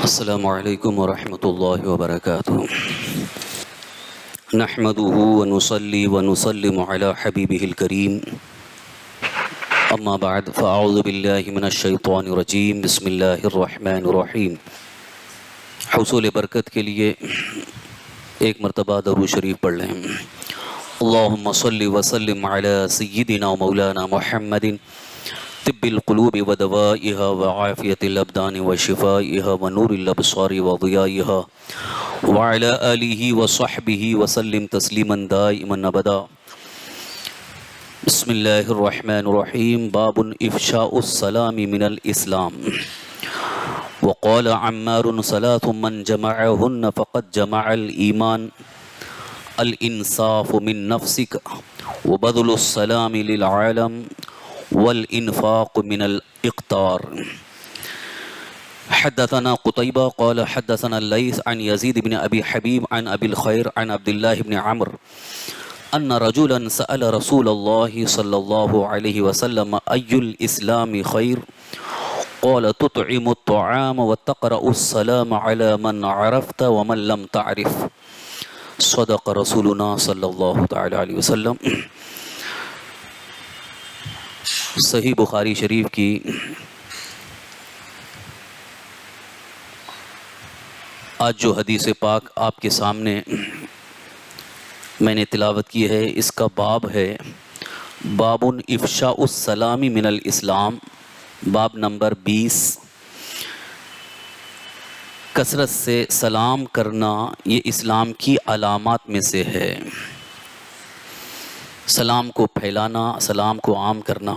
السلام علیکم ورحمۃ اللہ وبرکاتہ نحمده ونصلي ونسلم على حبیبه الکریم اما بعد فاعوذ باللہ من الشیطان الرجیم بسم اللہ الرحمن الرحیم۔ حصول برکت کے لیے ایک مرتبہ درود شریف پڑھ لیں۔ اللہم صلی وسلم علی سیدنا مولانا محمد طب القلوب ودوائها وعافیت الابدان وشفائها ونور الابصار وضیائها وعلى آلہ وصحبہ وسلم تسلیما دائما ابدا۔ بسم اللہ الرحمن الرحیم۔ باب افشاء السلام من الاسلام۔ وقال عمار صلاة من جمعهن فقد جمع الایمان الانصاف من نفسك وبذل السلام للعالم والانفاق من الاقتار۔ حدثنا قتيبة قال حدثنا الليث عن يزيد بن ابي حبيب عن ابي الخير عن عبد الله بن عمرو ان رجلا سأل رسول الله صلى الله عليه وسلم اي الاسلام خير قال تطعم الطعام وتقرأ السلام على من عرفت ومن لم تعرف صدق رسولنا صلی اللہ تعالی علیہ وسلم۔ صحیح بخاری شریف کی آج جو حدیث پاک آپ کے سامنے میں نے تلاوت کی ہے، اس کا باب ہے باب افشاء السلام من الاسلام، باب نمبر 20۔ کثرت سے سلام کرنا یہ اسلام کی علامات میں سے ہے۔ سلام کو پھیلانا، سلام کو عام کرنا۔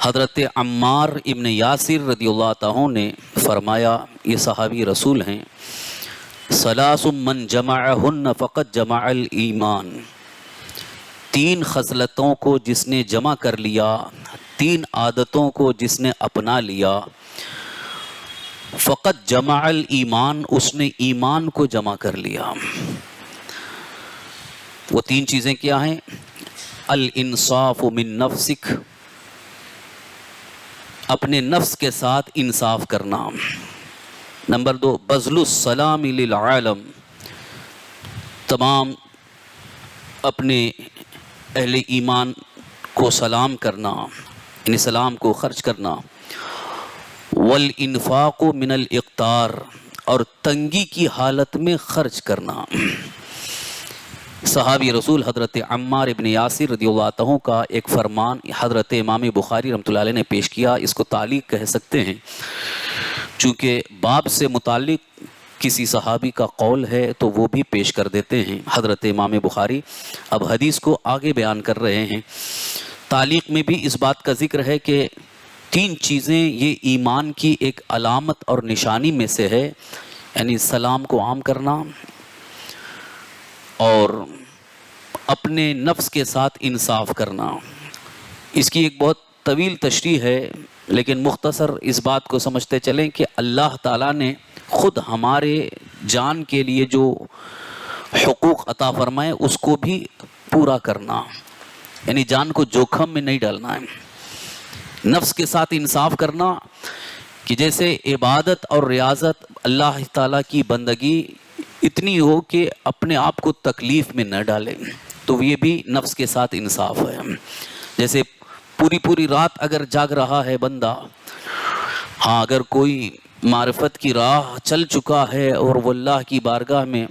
حضرت عمار ابن یاسر رضی اللہ تعالیٰ نے فرمایا، یہ صحابی رسول ہیں، ثلاث من جمعہن فقد جمع الایمان، تین خصلتوں کو جس نے جمع کر لیا، تین عادتوں کو جس نے اپنا لیا، فقط جمع الایمان، اس نے ایمان کو جمع کر لیا۔ وہ تین چیزیں کیا ہیں؟ الانصاف من نفسک، اپنے نفس کے ساتھ انصاف کرنا۔ نمبر 2، بذل السلام للعالم، تمام اپنے اہل ایمان کو سلام کرنا، یعنی سلام کو خرچ کرنا۔ والانفاق من الاقتار، اور تنگی کی حالت میں خرچ کرنا۔ صحابی رسول حضرت عمار ابن یاسر رضی اللہ عنہ کا ایک فرمان حضرت امام بخاری رحمۃ اللہ علیہ نے پیش کیا، اس کو تعلیق کہہ سکتے ہیں، چونکہ باب سے متعلق کسی صحابی کا قول ہے تو وہ بھی پیش کر دیتے ہیں حضرت امام بخاری۔ اب حدیث کو آگے بیان کر رہے ہیں۔ تعلیق میں بھی اس بات کا ذکر ہے کہ تین چیزیں یہ ایمان کی ایک علامت اور نشانی میں سے ہے، یعنی سلام کو عام کرنا اور اپنے نفس کے ساتھ انصاف کرنا۔ اس کی ایک بہت طویل تشریح ہے، لیکن مختصر اس بات کو سمجھتے چلیں کہ اللہ تعالیٰ نے خود ہمارے جان کے لیے جو حقوق عطا فرمائے اس کو بھی پورا کرنا، یعنی جان کو جوخم میں نہیں ڈالنا ہے۔ نفس کے ساتھ انصاف کرنا کہ جیسے عبادت اور ریاضت اللہ تعالیٰ کی بندگی اتنی ہو کہ اپنے آپ کو تکلیف میں نہ ڈالے، تو یہ بھی نفس کے ساتھ انصاف ہے۔ جیسے پوری رات اگر جاگ رہا ہے بندہ، ہاں اگر کوئی معرفت کی راہ چل چکا ہے اور وہ اللہ کی بارگاہ میں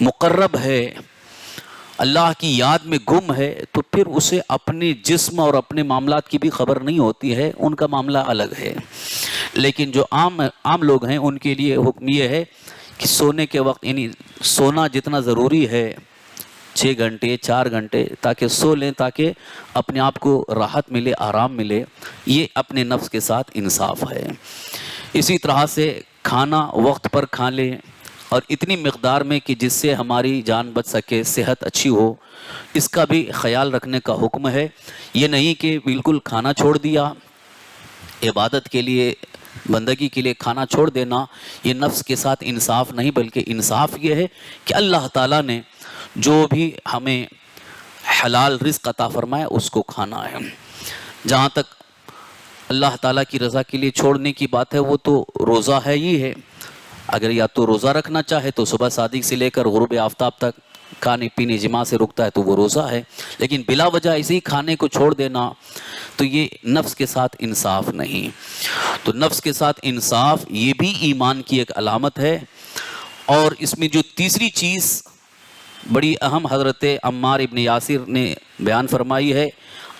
مقرب ہے، اللہ کی یاد میں گم ہے، تو پھر اسے اپنے جسم اور اپنے معاملات کی بھی خبر نہیں ہوتی ہے، ان کا معاملہ الگ ہے۔ لیکن جو عام لوگ ہیں ان کے لیے حکم یہ ہے کہ سونے کے وقت، یعنی سونا جتنا ضروری ہے 6 گھنٹے 4 گھنٹے، تاکہ سو لیں، تاکہ اپنے آپ کو راحت ملے، آرام ملے، یہ اپنے نفس کے ساتھ انصاف ہے۔ اسی طرح سے کھانا وقت پر کھا لیں، اور اتنی مقدار میں کہ جس سے ہماری جان بچ سکے، صحت اچھی ہو، اس کا بھی خیال رکھنے کا حکم ہے۔ یہ نہیں کہ بالکل کھانا چھوڑ دیا، عبادت کے لیے بندگی کے لیے کھانا چھوڑ دینا، یہ نفس کے ساتھ انصاف نہیں، بلکہ انصاف یہ ہے کہ اللہ تعالیٰ نے جو بھی ہمیں حلال رزق عطا فرمایا اس کو کھانا ہے۔ جہاں تک اللہ تعالیٰ کی رضا کے لیے چھوڑنے کی بات ہے وہ تو روزہ ہے ہی ہے. اگر یا تو روزہ رکھنا چاہے تو صبح صادق سے لے کر غروب آفتاب تک کھانے پینے جماع سے رکتا ہے تو وہ روزہ ہے. لیکن بلا وجہ ایسے ہی کھانے کو چھوڑ دینا تو یہ نفس کے ساتھ انصاف نہیں. تو نفس کے ساتھ انصاف یہ بھی ایمان کی ایک علامت ہے. اور اس میں جو تیسری چیز بڑی اہم حضرت عمار ابن یاسر نے بیان فرمائی ہے،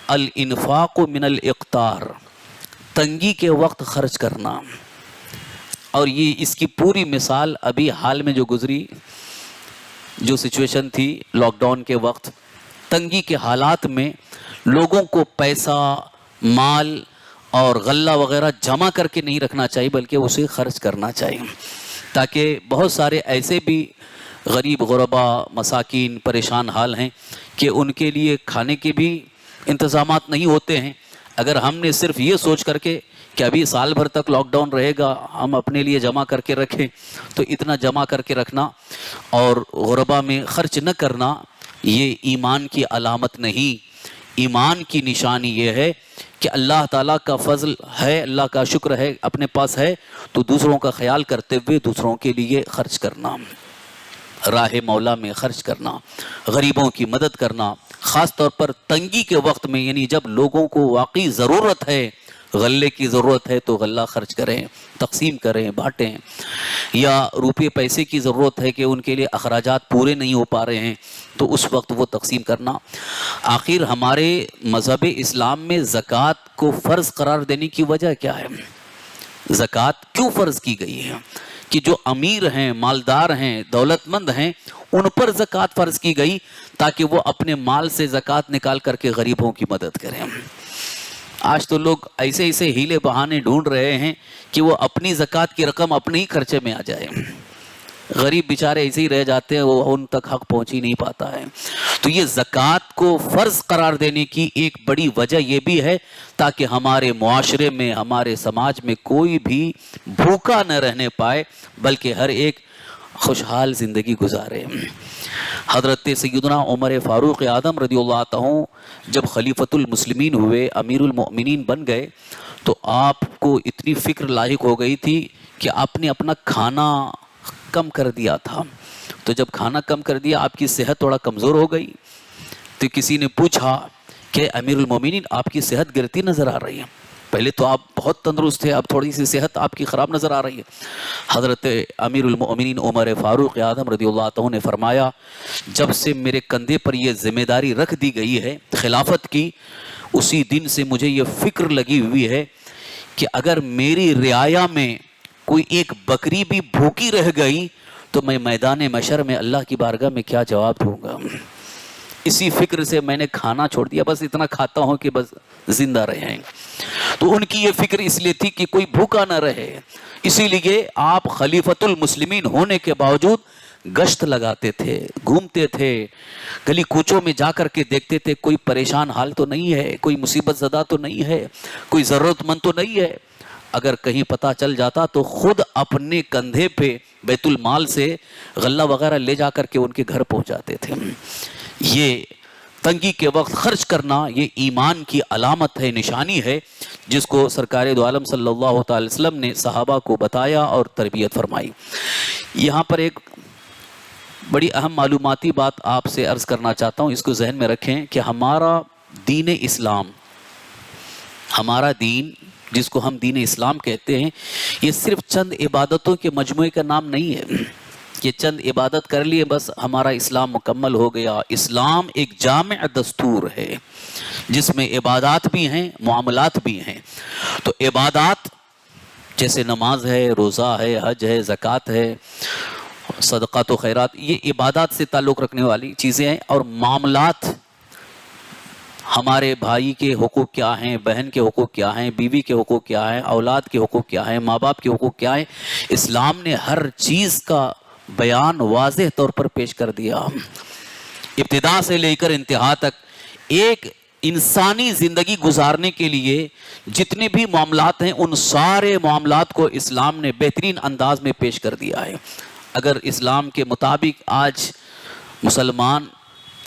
الانفاق من الاقتار، تنگی کے وقت خرچ کرنا. اور یہ اس کی پوری مثال ابھی حال میں جو گزری، جو سچویشن تھی لاک ڈاؤن کے وقت، تنگی کے حالات میں لوگوں کو پیسہ، مال اور غلہ وغیرہ جمع کر کے نہیں رکھنا چاہیے بلکہ اسے خرچ کرنا چاہیے، تاکہ بہت سارے ایسے بھی غریب غربا مساکین پریشان حال ہیں کہ ان کے لیے کھانے کے بھی انتظامات نہیں ہوتے ہیں. اگر ہم نے صرف یہ سوچ کر کے کہ ابھی سال بھر تک لاک ڈاؤن رہے گا ہم اپنے لیے جمع کر کے رکھیں، تو اتنا جمع کر کے رکھنا اور غربا میں خرچ نہ کرنا یہ ایمان کی علامت نہیں. ایمان کی نشانی یہ ہے کہ اللہ تعالیٰ کا فضل ہے، اللہ کا شکر ہے، اپنے پاس ہے تو دوسروں کا خیال کرتے ہوئے دوسروں کے لیے خرچ کرنا، راہ مولا میں خرچ کرنا، غریبوں کی مدد کرنا، خاص طور پر تنگی کے وقت میں، یعنی جب لوگوں کو واقعی ضرورت ہے، غلے کی ضرورت ہے تو غلہ خرچ کریں، تقسیم کریں، بانٹیں. یا روپے پیسے کی ضرورت ہے کہ ان کے لیے اخراجات پورے نہیں ہو پا رہے ہیں تو اس وقت وہ تقسیم کرنا. آخر ہمارے مذہب اسلام میں زکوٰۃ کو فرض قرار دینے کی وجہ کیا ہے؟ زکوٰۃ کیوں فرض کی گئی ہے؟ کہ جو امیر ہیں، مالدار ہیں، دولت مند ہیں، ان پر زکوٰۃ فرض کی گئی تاکہ وہ اپنے مال سے زکوٰۃ نکال کر کے غریبوں کی مدد کریں. آج تو لوگ ایسے ایسے ہیلے بہانے ڈھونڈ رہے ہیں کہ وہ اپنی زکوٰۃ کی رقم اپنے ہی خرچے میں آ جائے. غریب بیچارے ایسے ہی رہ جاتے ہیں، وہ ان تک حق پہنچ ہی نہیں پاتا ہے. تو یہ زکوٰۃ کو فرض قرار دینے کی ایک بڑی وجہ یہ بھی ہے تاکہ ہمارے معاشرے میں، ہمارے سماج میں کوئی بھی بھوکا نہ رہنے پائے بلکہ ہر ایک خوشحال زندگی گزارے. حضرت سیدنا عمر فاروق اعظم رضی اللہ عنہ جب خلیفۃ المسلمین ہوئے، امیر المؤمنین بن گئے، تو آپ کو اتنی فکر لاحق ہو گئی تھی کہ آپ نے اپنا کھانا کم کر دیا تھا. تو جب کھانا کم کر دیا آپ کی صحت تھوڑا کمزور ہو گئی. تو کسی نے پوچھا کہ امیر المومنین آپ کی صحت گرتی نظر آ رہی ہے، پہلے تو آپ بہت تندرست تھے، اب تھوڑی سی صحت آپ کی خراب نظر آ رہی ہے. حضرت امیر المؤمنین عمر فاروق اعظم رضی اللہ عنہ نے فرمایا، جب سے میرے کندھے پر یہ ذمہ داری رکھ دی گئی ہے خلافت کی، اسی دن سے مجھے یہ فکر لگی ہوئی ہے کہ اگر میری رعایا میں کوئی ایک بکری بھی بھوکی رہ گئی تو میں میدان محشر میں اللہ کی بارگاہ میں کیا جواب دوں گا. اسی فکر سے میں نے کھانا چھوڑ دیا، بس اتنا کھاتا ہوں کہ بس زندہ رہیں. تو ان کی یہ فکر اس لیے تھی کہ کوئی بھوکا نہ رہے، اسی لیے آپ خلیفۃ المسلمین ہونے کے باوجود گشت لگاتے تھے، گھومتے تھے، گلی کوچوں میں جا کر کے دیکھتے تھے کوئی پریشان حال تو نہیں ہے، کوئی مصیبت زدہ تو نہیں ہے، کوئی ضرورت مند تو نہیں ہے. اگر کہیں پتہ چل جاتا تو خود اپنے کندھے پہ بیت المال سے غلہ وغیرہ لے جا کر کے ان کے گھر پہنچاتے تھے. یہ تنگی کے وقت خرچ کرنا یہ ایمان کی علامت ہے، نشانی ہے، جس کو سرکار دو عالم صلی اللہ تعالی وسلم نے صحابہ کو بتایا اور تربیت فرمائی. یہاں پر ایک بڑی اہم معلوماتی بات آپ سے عرض کرنا چاہتا ہوں، اس کو ذہن میں رکھیں کہ ہمارا دین اسلام، ہمارا دین جس کو ہم دین اسلام کہتے ہیں، یہ صرف چند عبادتوں کے مجموعے کا نام نہیں ہے کہ چند عبادت کر لیے بس ہمارا اسلام مکمل ہو گیا. اسلام ایک جامع دستور ہے جس میں عبادات بھی ہیں، معاملات بھی ہیں. تو عبادات جیسے نماز ہے، روزہ ہے، حج ہے، زکوٰۃ ہے، صدقات و خیرات، یہ عبادات سے تعلق رکھنے والی چیزیں ہیں. اور معاملات، ہمارے بھائی کے حقوق کیا ہیں، بہن کے حقوق کیا ہیں، بیوی کے حقوق کیا ہیں، اولاد کے حقوق کیا ہیں، ماں باپ کے حقوق کیا ہیں، اسلام نے ہر چیز کا بیان واضح طور پر پیش کر دیا. ابتدا سے لے کر انتہا تک ایک انسانی زندگی گزارنے کے لیے جتنے بھی معاملات ہیں ان سارے معاملات کو اسلام نے بہترین انداز میں پیش کر دیا ہے. اگر اسلام کے مطابق آج مسلمان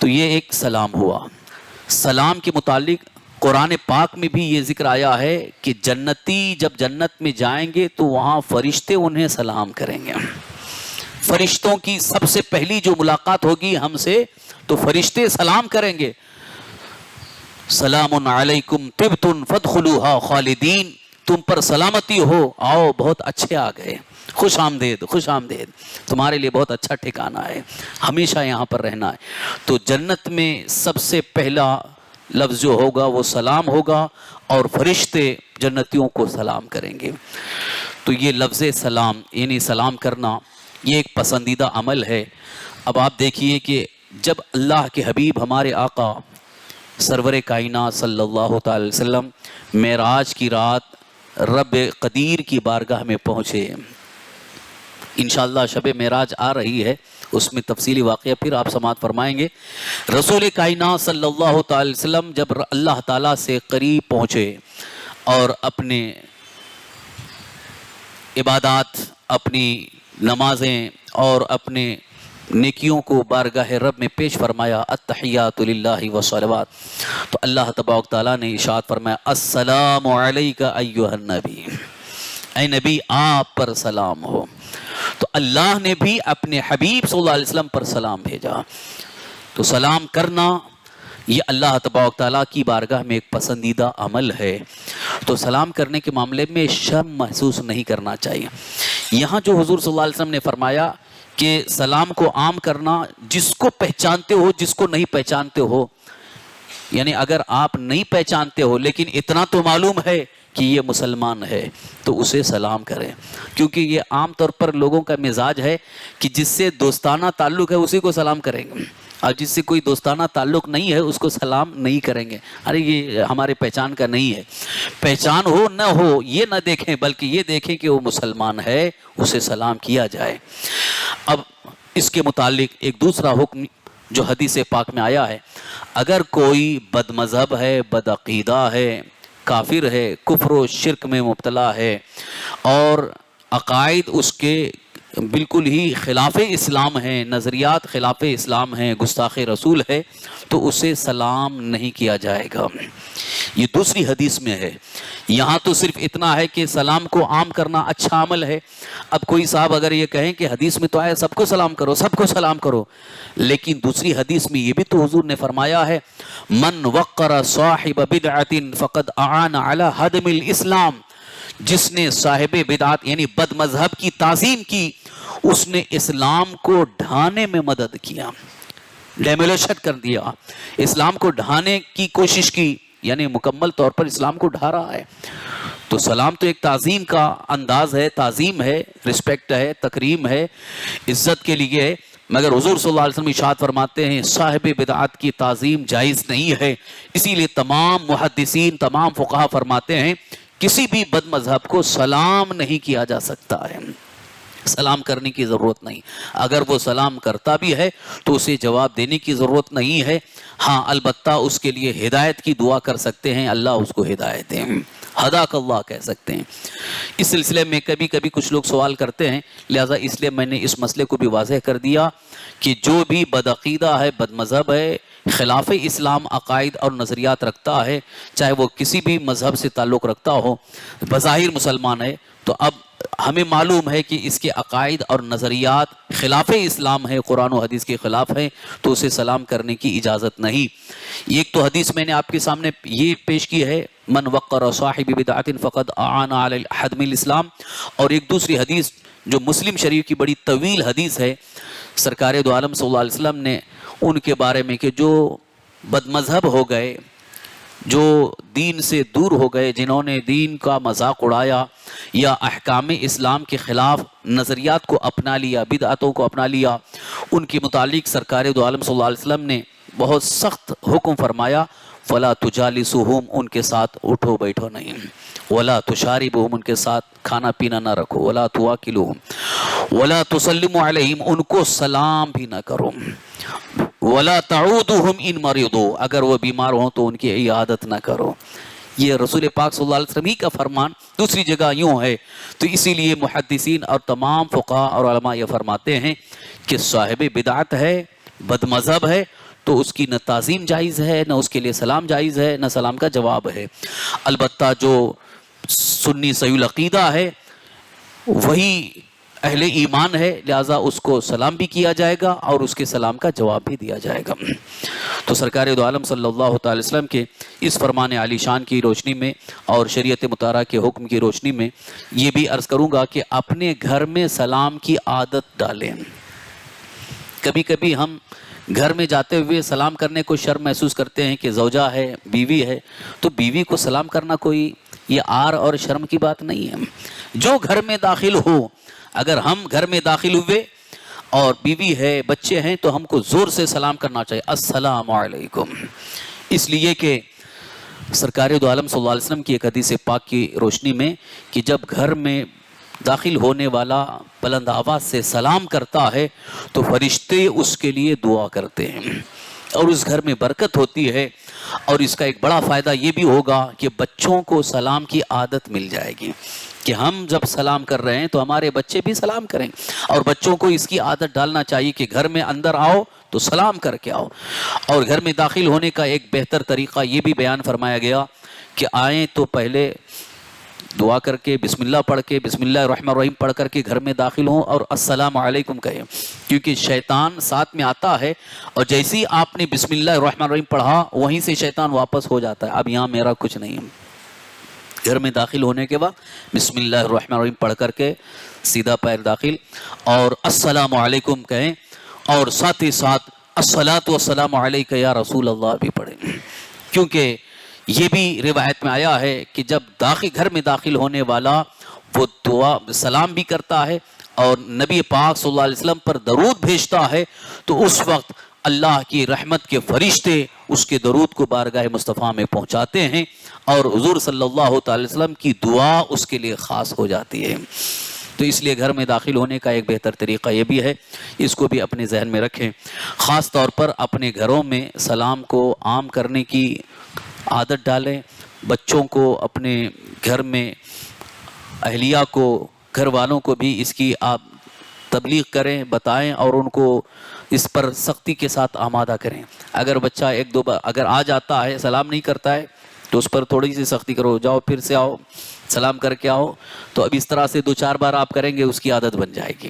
تو یہ ایک سلام ہوا۔ سلام کے متعلق قرآن پاک میں بھی یہ ذکر آیا ہے کہ جنتی جب جنت میں جائیں گے تو وہاں فرشتے انہیں سلام کریں گے۔ فرشتوں کی سب سے پہلی جو ملاقات ہوگی ہم سے تو فرشتے سلام کریں گے، سلام علیکم طبتم فادخلوها خالدین، تم پر سلامتی ہو، آؤ بہت اچھے آ گئے، خوش آمدید خوش آمدید، تمہارے لیے بہت اچھا ٹھکانہ ہے، ہمیشہ یہاں پر رہنا ہے۔ تو جنت میں سب سے پہلا لفظ جو ہوگا وہ سلام ہوگا، اور فرشتے جنتیوں کو سلام کریں گے۔ تو یہ لفظ سلام یعنی سلام کرنا یہ ایک پسندیدہ عمل ہے۔ اب آپ دیکھیے کہ جب اللہ کے حبیب ہمارے آقا سرور کائنات صلی اللہ تعالی وسلم معراج کی رات رب قدیر کی بارگاہ میں پہنچے، انشاءاللہ شب معراج آ رہی ہے، اس میں تفصیلی واقعہ پھر آپ سماعت فرمائیں گے۔ رسول کائنات صلی اللہ تعالی وسلم جب اللہ تعالیٰ سے قریب پہنچے اور اپنے عبادات، اپنی نمازیں اور اپنے نیکیوں کو بارگاہ رب میں پیش فرمایا، التحیات للہ والصلوات، تو اللہ تبارک تعالیٰ نے ارشاد فرمایا السلام علیک ایھا النبی، اے نبی آپ پر سلام ہو۔ تو اللہ نے بھی اپنے حبیب صلی اللہ علیہ وسلم پر سلام بھیجا۔ تو سلام کرنا یہ اللہ تبارک تعالیٰ کی بارگاہ میں ایک پسندیدہ عمل ہے۔ تو سلام کرنے کے معاملے میں شرم محسوس نہیں کرنا چاہیے۔ یہاں جو حضور صلی اللہ علیہ وسلم نے فرمایا کہ سلام کو عام کرنا، جس کو پہچانتے ہو جس کو نہیں پہچانتے ہو، یعنی اگر آپ نہیں پہچانتے ہو لیکن اتنا تو معلوم ہے کہ یہ مسلمان ہے تو اسے سلام کریں، کیونکہ یہ عام طور پر لوگوں کا مزاج ہے کہ جس سے دوستانہ تعلق ہے اسی کو سلام کریں گے، اور جس سے کوئی دوستانہ تعلق نہیں ہے اس کو سلام نہیں کریں گے، ارے یہ ہمارے پہچان کا نہیں ہے۔ پہچان ہو نہ ہو یہ نہ دیکھیں، بلکہ یہ دیکھیں کہ وہ مسلمان ہے، اسے سلام کیا جائے۔ اب اس کے متعلق ایک دوسرا حکم جو حدیث پاک میں آیا ہے، اگر کوئی بد مذہب ہے، بد عقیدہ ہے، کافر ہے، کفر و شرک میں مبتلا ہے اور عقائد اس کے بالکل ہی خلاف اسلام ہیں، نظریات خلاف اسلام ہیں، گستاخ رسول ہے، تو اسے سلام نہیں کیا جائے گا۔ یہ دوسری حدیث میں ہے۔ یہاں تو صرف اتنا ہے کہ سلام کو عام کرنا اچھا عمل ہے۔ اب کوئی صاحب اگر یہ کہیں کہ حدیث میں تو آیا سب کو سلام کرو، سب کو سلام کرو، لیکن دوسری حدیث میں یہ بھی تو حضور نے فرمایا ہے من وقر صاحب بدعت فقد اعان علی ہدم الاسلام، جس نے صاحب بدعت یعنی بد مذہب کی تعظیم کی، اس نے اسلام کو ڈھانے میں مدد کیا، ڈیمولیشن کر دیا، اسلام کو ڈھانے کی کوشش کی، یعنی مکمل طور پر اسلام کو ڈھا رہا ہے۔ تو سلام تو ایک تعظیم کا انداز ہے، تعظیم ہے، رسپیکٹ ہے، تکریم ہے، عزت کے لیے ہے، مگر حضور صلی اللہ علیہ وسلم ارشاد فرماتے ہیں صاحب بدعت کی تعظیم جائز نہیں ہے۔ اسی لیے تمام محدثین، تمام فقہا فرماتے ہیں کسی بھی بد مذہب کو سلام نہیں کیا جا سکتا ہے، سلام کرنے کی ضرورت نہیں۔ اگر وہ سلام کرتا بھی ہے تو اسے جواب دینے کی ضرورت نہیں ہے، ہاں البتہ اس کے لیے ہدایت کی دعا کر سکتے ہیں، اللہ اس کو ہدایت دیں، ہداک اللہ کہہ سکتے ہیں۔ اس سلسلے میں کبھی کبھی کچھ لوگ سوال کرتے ہیں، لہذا اس لیے میں نے اس مسئلے کو بھی واضح کر دیا کہ جو بھی بدعقیدہ ہے، بد مذہب ہے، خلاف اسلام عقائد اور نظریات رکھتا ہے، چاہے وہ کسی بھی مذہب سے تعلق رکھتا ہو، بظاہر مسلمان ہے، تو اب ہمیں معلوم ہے کہ اس کے عقائد اور نظریات خلاف اسلام ہے، قرآن و حدیث کے خلاف ہے، تو اسے سلام کرنے کی اجازت نہیں۔ ایک تو حدیث میں نے آپ کے سامنے یہ پیش کی ہے من وقر صاحب بدعت فقد اعان علی ہدم الاسلام، اور ایک دوسری حدیث جو مسلم شریف کی بڑی طویل حدیث ہے، سرکار دو عالم صلی اللہ علیہ وسلم نے ان کے بارے میں کہ جو بد مذہب ہو گئے، جو دین سے دور ہو گئے، جنہوں نے دین کا مذاق اڑایا یا احکام اسلام کے خلاف نظریات کو اپنا لیا، بدعتوں کو اپنا لیا، ان کے متعلق سرکار دو عالم صلی اللہ علیہ وسلم نے بہت سخت حکم فرمایا فلا تجالسوہم، ان کے ساتھ اٹھو بیٹھو نہیں، ولا تشاربوہم، ان کے ساتھ کھانا پینا نہ رکھو، ولا تواکلوہم ولا تسلموا علیہم، ان کو سلام بھی نہ کرو، ولا تعودوہم ان مرضوا، اگر وہ بیمار ہوں تو ان کی عیادت نہ کرو۔ یہ رسول پاک صلی اللہ علیہ وسلم کا فرمان دوسری جگہ یوں ہے۔ تو اسی لیے محدثین اور تمام فقہاء اور علماء یہ فرماتے ہیں کہ صاحب بدعت ہے، بد مذہب ہے، تو اس کی نہ تعظیم جائز ہے، نہ اس کے لیے سلام جائز ہے، نہ سلام کا جواب ہے۔ البتہ جو سنی صحیح العقیدہ ہے وہی اہل ایمان ہے، لہٰذا اس کو سلام بھی کیا جائے گا اور اس کے سلام کا جواب بھی دیا جائے گا۔ تو سرکار دو عالم صلی اللہ تعالی وسلم کے اس فرمان عالی شان کی روشنی میں اور شریعت مطہرہ کے حکم کی روشنی میں یہ بھی عرض کروں گا کہ اپنے گھر میں سلام کی عادت ڈالیں۔ کبھی کبھی ہم گھر میں جاتے ہوئے سلام کرنے کو شرم محسوس کرتے ہیں کہ زوجہ ہے، بیوی ہے، تو بیوی کو سلام کرنا کوئی یہ عار اور شرم کی بات نہیں ہے۔ جو گھر میں داخل ہو، اگر ہم گھر میں داخل ہوئے اور بیوی ہے، بچے ہیں، تو ہم کو زور سے سلام کرنا چاہیے، السلام علیکم، اس لیے کہ سرکار دو عالم صلی اللہ علیہ وسلم کی ایک حدیث پاک کی روشنی میں کہ جب گھر میں داخل ہونے والا بلند آواز سے سلام کرتا ہے تو فرشتے اس کے لیے دعا کرتے ہیں اور اس گھر میں برکت ہوتی ہے۔ اور اس کا ایک بڑا فائدہ یہ بھی ہوگا کہ بچوں کو سلام کی عادت مل جائے گی کہ ہم جب سلام کر رہے ہیں تو ہمارے بچے بھی سلام کریں، اور بچوں کو اس کی عادت ڈالنا چاہیے کہ گھر میں اندر آؤ تو سلام کر کے آؤ۔ اور گھر میں داخل ہونے کا ایک بہتر طریقہ یہ بھی بیان فرمایا گیا کہ آئیں تو پہلے دعا کر کے بسم اللہ پڑھ کے بسم اللہ الرحمن الرحیم پڑھ کر کے گھر میں داخل ہوں اور السلام علیکم کہیں، کیونکہ شیطان ساتھ میں آتا ہے اور جیسے ہی آپ نے بسم اللہ الرحمن الرحیم پڑھا وہیں سے شیطان واپس ہو جاتا ہے، اب یہاں میرا کچھ نہیں ہے۔ گھر میں داخل ہونے کے بعد بسم اللہ الرحمن الرحیم پڑھ کر کے سیدھا پیر داخل اور السلام علیکم کہیں، اور ساتھ ہی ساتھ الصلاۃ والسلام علیک یا رسول اللہ بھی پڑھیں، کیونکہ یہ بھی روایت میں آیا ہے کہ جب گھر میں داخل ہونے والا وہ دعا سلام بھی کرتا ہے اور نبی پاک صلی اللہ علیہ وسلم پر درود بھیجتا ہے تو اس وقت اللہ کی رحمت کے فرشتے اس کے درود کو بارگاہ مصطفیٰ میں پہنچاتے ہیں اور حضور صلی اللہ تعالی وسلم کی دعا اس کے لیے خاص ہو جاتی ہے۔ تو اس لیے گھر میں داخل ہونے کا ایک بہتر طریقہ یہ بھی ہے، اس کو بھی اپنے ذہن میں رکھیں۔ خاص طور پر اپنے گھروں میں سلام کو عام کرنے کی عادت ڈالیں، بچوں کو اپنے گھر میں، اہلیہ کو، گھر والوں کو بھی اس کی آپ تبلیغ کریں، بتائیں اور ان کو اس پر سختی کے ساتھ آمادہ کریں۔ اگر بچہ ایک دو بار اگر آ جاتا ہے سلام نہیں کرتا ہے تو اس پر تھوڑی سی سختی کرو، جاؤ پھر سے آؤ سلام کر کے آؤ، تو اب اس طرح سے 2-4 بار آپ کریں گے اس کی عادت بن جائے گی۔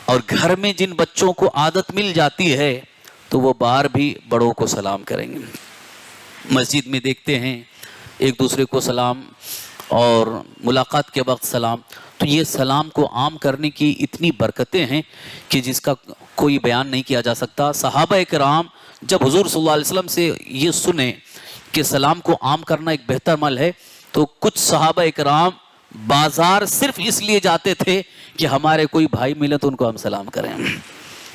اور گھر میں جن بچوں کو عادت مل جاتی ہے تو وہ باہر بھی بڑوں کو سلام کریں گے، مسجد میں دیکھتے ہیں ایک دوسرے کو سلام اور ملاقات کے وقت سلام، تو یہ سلام کو عام کرنے کی اتنی برکتیں ہیں کہ جس کا کوئی بیان نہیں کیا جا سکتا۔ صحابہ کرام جب حضور صلی اللہ علیہ وسلم سے یہ سنے کہ سلام کو عام کرنا ایک بہتر عمل ہے تو کچھ صحابہ کرام بازار صرف اس لیے جاتے تھے کہ ہمارے کوئی بھائی ملے تو ان کو ہم سلام کریں،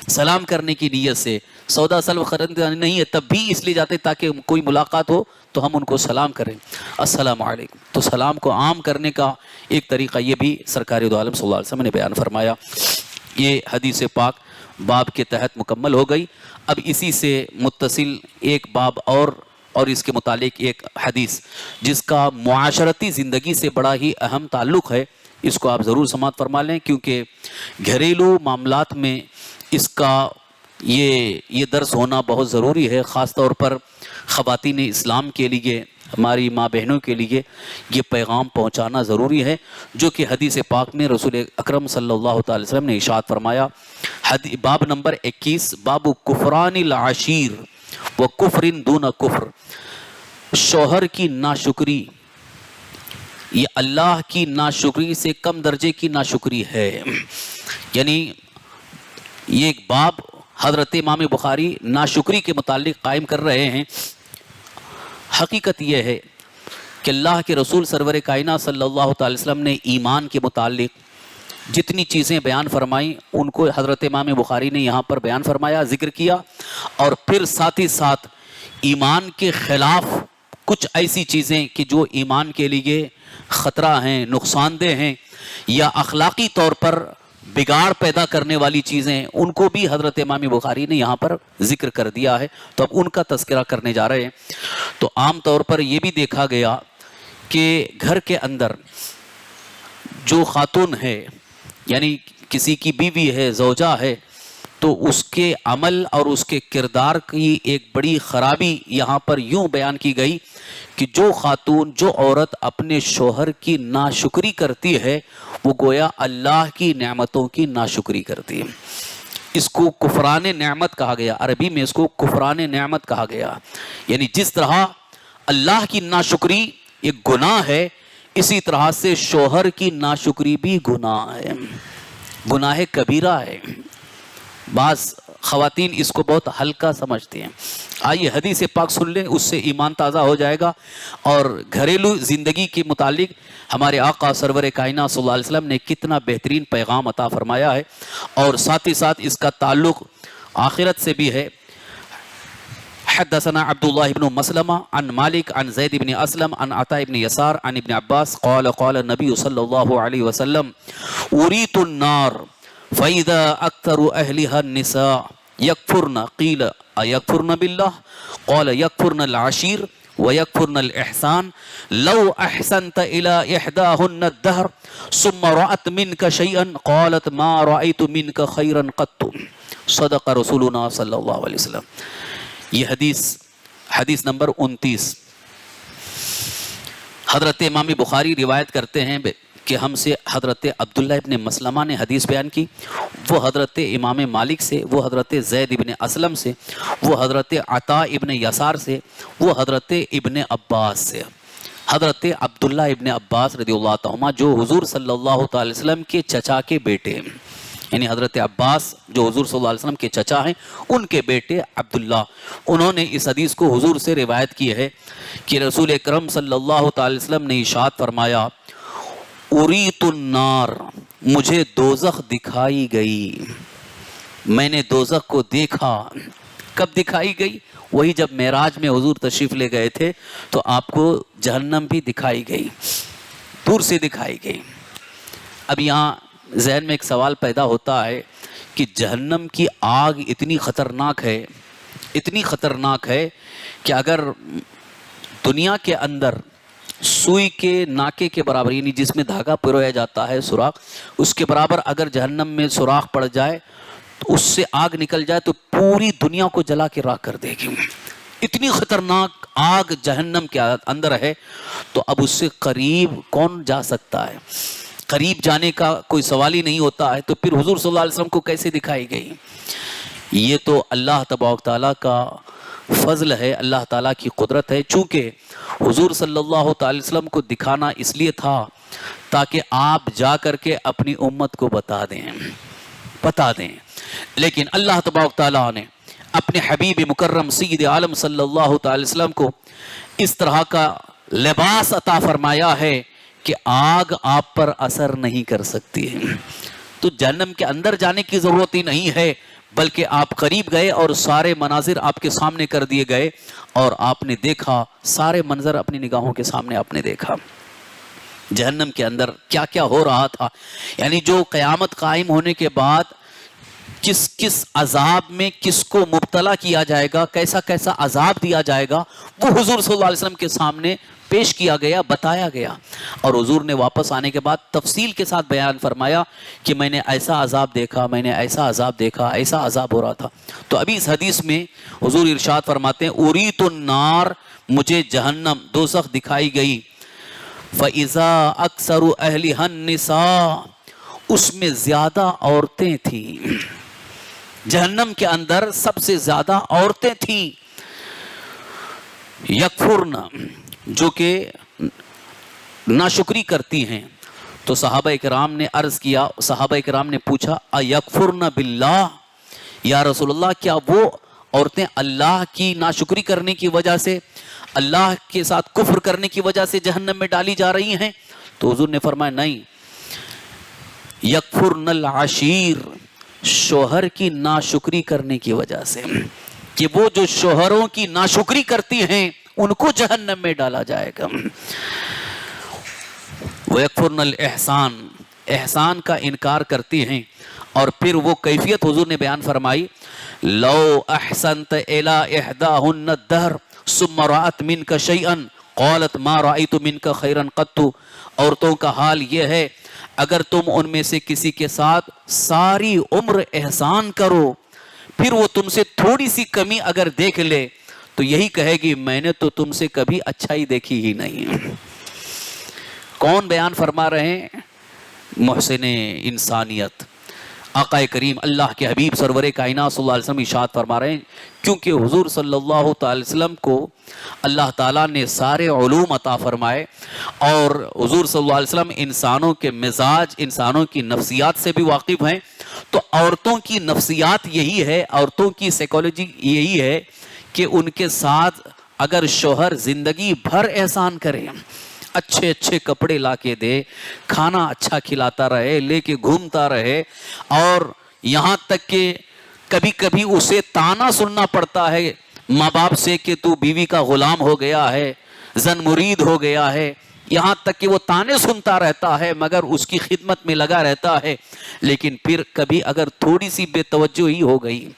سلام کرنے کی نیت سے، سودا سلو خریدنا نہیں ہے، تب بھی اس لیے جاتے تاکہ کوئی ملاقات ہو تو ہم ان کو سلام کریں، السلام علیکم۔ تو سلام کو عام کرنے کا ایک طریقہ یہ بھی سرکار دو عالم صلی اللہ علیہ وسلم نے بیان فرمایا۔ یہ حدیث پاک باب کے تحت مکمل ہو گئی۔ اب اسی سے متصل ایک باب اور اس کے متعلق ایک حدیث جس کا معاشرتی زندگی سے بڑا ہی اہم تعلق ہے، اس کو آپ ضرور سماعت فرما لیں، کیونکہ گھریلو معاملات میں اس کا یہ درس ہونا بہت ضروری ہے، خاص طور پر خواتین اسلام کے لیے، ہماری ماں بہنوں کے لیے یہ پیغام پہنچانا ضروری ہے، جو کہ حدیث پاک میں رسول اکرم صلی اللہ تعالی وسلم نے ارشاد فرمایا۔ باب نمبر 21، باب کفران العشیر و کفر دون کفر، شوہر کی ناشکری یہ اللہ کی ناشکری سے کم درجے کی ناشکری ہے۔ یعنی یہ ایک باب حضرت امام بخاری ناشکری کے متعلق قائم کر رہے ہیں۔ حقیقت یہ ہے کہ اللہ کے رسول سرور کائنات صلی اللہ تعالی وسلم نے ایمان کے متعلق جتنی چیزیں بیان فرمائیں ان کو حضرت امام بخاری نے یہاں پر بیان فرمایا، ذکر کیا، اور پھر ساتھ ہی ساتھ ایمان کے خلاف کچھ ایسی چیزیں کہ جو ایمان کے لیے خطرہ ہیں، نقصان دہ ہیں یا اخلاقی طور پر بگاڑ پیدا کرنے والی چیزیں، ان کو بھی حضرت امام بخاری نے یہاں پر ذکر کر دیا ہے، تو اب ان کا تذکرہ کرنے جا رہے ہیں۔ تو عام طور پر یہ بھی دیکھا گیا کہ گھر کے اندر جو خاتون ہے، یعنی کسی کی بیوی ہے، زوجہ ہے، تو تو اس کے عمل اور اس کے کردار کی ایک بڑی خرابی یہاں پر یوں بیان کی گئی کہ جو خاتون، جو عورت اپنے شوہر کی ناشکری کرتی ہے وہ گویا اللہ کی نعمتوں کی ناشکری کرتی ہے. اس کو کفران نعمت کہا گیا، عربی میں اس کو کفران نعمت کہا گیا. یعنی جس طرح اللہ کی ناشکری ایک گناہ ہے، اسی طرح سے شوہر کی ناشکری بھی گناہ ہے، گناہ کبیرہ ہے. بعض خواتین اس کو بہت ہلکا سمجھتے ہیں. آئیے حدیث پاک سن لیں، اس سے ایمان تازہ ہو جائے گا. اور گھریلو زندگی کے متعلق ہمارے آقا سرور کائنات صلی اللہ علیہ وسلم نے کتنا بہترین پیغام عطا فرمایا ہے، اور ساتھ ہی ساتھ اس کا تعلق آخرت سے بھی ہے. حدثنا عبداللہ بن مسلمہ عن مالک عن زید بن اسلم عن عطاء بن یسار عن ابن عباس قال قال النبی صلی اللہ علیہ وسلم اریت النار فَإِذَا أَكْثَرُ أَهْلِهَا النِّسَاء يَكْفُرْنَ قِيلَ أَيَكْفُرْنَ بِاللَّهِ قَالَ يَكْفُرْنَ الْعَشِيرَ وَيَكْفُرْنَ الْإِحْسَانَ لَوْ أَحْسَنْتَ إِلَىٰ إِحْدَاهُنَّ الدَّهْرَ ثُمَّ رَأَتْ مِنْكَ شَيْئًا قَالَتْ مَا رَأَيْتُ مِنْكَ خَيْرًا قَطُّ صدق رسولنا صلی اللہ علیہ وسلم. یہ حدیث نمبر 29. حضرت امام بخاری روایت کرتے ہیں کہ ہم سے حضرت عبداللہ ابن مسلمہ نے حدیث بیان کی، وہ حضرت امام مالک سے، وہ حضرت زید ابن اسلم سے، وہ حضرت عطاء ابن یسار سے، وہ حضرت ابن عباس سے. حضرت عبداللہ ابن عباس رضی اللہ تعالیٰ جو حضور صلی اللہ تعالی وسلم کے چچا کے بیٹے ہیں، یعنی حضرت عباس جو حضور صلی اللہ علیہ وسلم کے چچا ہیں، ان کے بیٹے عبداللہ، انہوں نے اس حدیث کو حضور سے روایت کی ہے کہ رسول اکرم صلی اللہ تعالی وسلم نے ارشاد فرمایا اریت النار، مجھے دوزخ دکھائی گئی، میں نے دوزخ کو دیکھا. کب دکھائی گئی؟ وہی جب معراج میں حضور تشریف لے گئے تھے تو آپ کو جہنم بھی دکھائی گئی، دور سے دکھائی گئی. اب یہاں ذہن میں ایک سوال پیدا ہوتا ہے کہ جہنم کی آگ اتنی خطرناک ہے، اتنی خطرناک ہے کہ اگر دنیا کے اندر سوئی کے ناکے کے برابر، یعنی جس میں دھاگا پرویا جاتا ہے سوراخ، اس کے برابر اگر جہنم میں سوراخ پڑ جائے تو اس سے آگ نکل جائے تو پوری دنیا کو جلا کے راکھ کر دے گی. اتنی خطرناک آگ جہنم کے اندر ہے. تو اب اس سے قریب کون جا سکتا ہے؟ قریب جانے کا کوئی سوال ہی نہیں ہوتا ہے. تو پھر حضور صلی اللہ علیہ وسلم کو کیسے دکھائی گئی؟ یہ تو اللہ تبارک تعالیٰ کا فضل ہے، اللہ تعالیٰ کی قدرت ہے. چونکہ حضور صلی اللہ تعالی وسلم کو دکھانا اس لیے تھا تاکہ آپ جا کر کے اپنی امت کو بتا دیں. لیکن اللہ تبارک تعالیٰ نے اپنے حبیب مکرم سید عالم صلی اللہ تعالی وسلم کو اس طرح کا لباس عطا فرمایا ہے کہ آگ آپ پر اثر نہیں کر سکتی ہے. تو جہنم کے اندر جانے کی ضرورت ہی نہیں ہے، بلکہ آپ قریب گئے اور سارے مناظر آپ کے سامنے کر دیے گئے اور آپ نے دیکھا، سارے منظر اپنی نگاہوں کے سامنے آپ نے دیکھا. جہنم کے اندر کیا کیا ہو رہا تھا، یعنی جو قیامت قائم ہونے کے بعد کس کس عذاب میں کس کو مبتلا کیا جائے گا، کیسا کیسا عذاب دیا جائے گا، وہ حضور صلی اللہ علیہ وسلم کے سامنے پیش کیا گیا، بتایا گیا. اور حضور نے واپس آنے کے بعد تفصیل کے ساتھ بیان فرمایا کہ میں نے ایسا عذاب دیکھا، میں نے ایسا عذاب دیکھا، ایسا عذاب ہو رہا تھا. تو ابھی اس حدیث میں حضور ارشاد فرماتے ہیں اریت النار، مجھے جہنم دوزخ دکھائی گئی. فَإِذَا أَكْثَرُ أَهْلِهَا النِّسَاء، اس میں زیادہ عورتیں تھیں. جہنم کے اندر سب سے زیادہ عورتیں تھیں. یکفرن، جو کہ ناشکری کرتی ہیں. تو صحابہ اکرام نے عرض کیا، صحابہ اکرام نے پوچھا ایکفرن باللہ، یا رسول اللہ کیا وہ عورتیں اللہ کی ناشکری کرنے کی وجہ سے، اللہ کے ساتھ کفر کرنے کی وجہ سے جہنم میں ڈالی جا رہی ہیں؟ تو حضور نے فرمایا نہیں، یکفرن العشیر، شوہر کی ناشکری کرنے کی وجہ سے، کہ وہ جو شوہروں کی ناشکری کرتی ہیں ان کو جہنم میں ڈالا جائے گا. وَيَكْفُرْنَ الْإِحْسَانِ، احسان کا انکار کرتی ہیں. اور پھر وہ کیفیت حضور نے بیان فرمائی، لَوْ أَحْسَنْتَ إِلَىٰ إِحْدَاهُنَّ الدَّهْرَ ثُمَّ رَأَتْ مِنْكَ شَيْئًا قَالَتْ مَا رَأَيْتُ مِنْكَ خَيْرًا قَطُّ. عورتوں کا حال یہ ہے، اگر تم ان میں سے کسی کے ساتھ ساری عمر احسان کرو، پھر وہ تم سے تھوڑی سی کمی اگر دیکھ لے تو یہی کہے گی میں نے تو تم سے کبھی اچھائی دیکھی ہی نہیں۔ کون بیان فرما رہے ہیں؟ محسن انسانیت آقا کریم اللہ کے حبیب سرور کائنات صلی اللہ علیہ وسلم ارشاد فرما رہے ہیں، کیونکہ حضور صلی اللہ تعالی وسلم کو اللہ تعالیٰ نے سارے علوم عطا فرمائے، اور حضور صلی اللہ علیہ وسلم انسانوں کے مزاج، انسانوں کی نفسیات سے بھی واقف ہیں۔ تو عورتوں کی نفسیات یہی ہے، عورتوں کی سائیکالوجی یہی ہے کہ ان کے ساتھ اگر شوہر زندگی بھر احسان کرے، اچھے اچھے کپڑے لا کے دے، کھانا اچھا کھلاتا رہے، لے کے گھومتا رہے، اور یہاں تک کہ کبھی کبھی اسے تانا سننا پڑتا ہے ماں باپ سے کہ تو بیوی کا غلام ہو گیا ہے، زن مرید ہو گیا ہے، یہاں تک کہ وہ تانے سنتا رہتا ہے مگر اس کی خدمت میں لگا رہتا ہے، لیکن پھر کبھی اگر تھوڑی سی بے توجہی ہو گئی،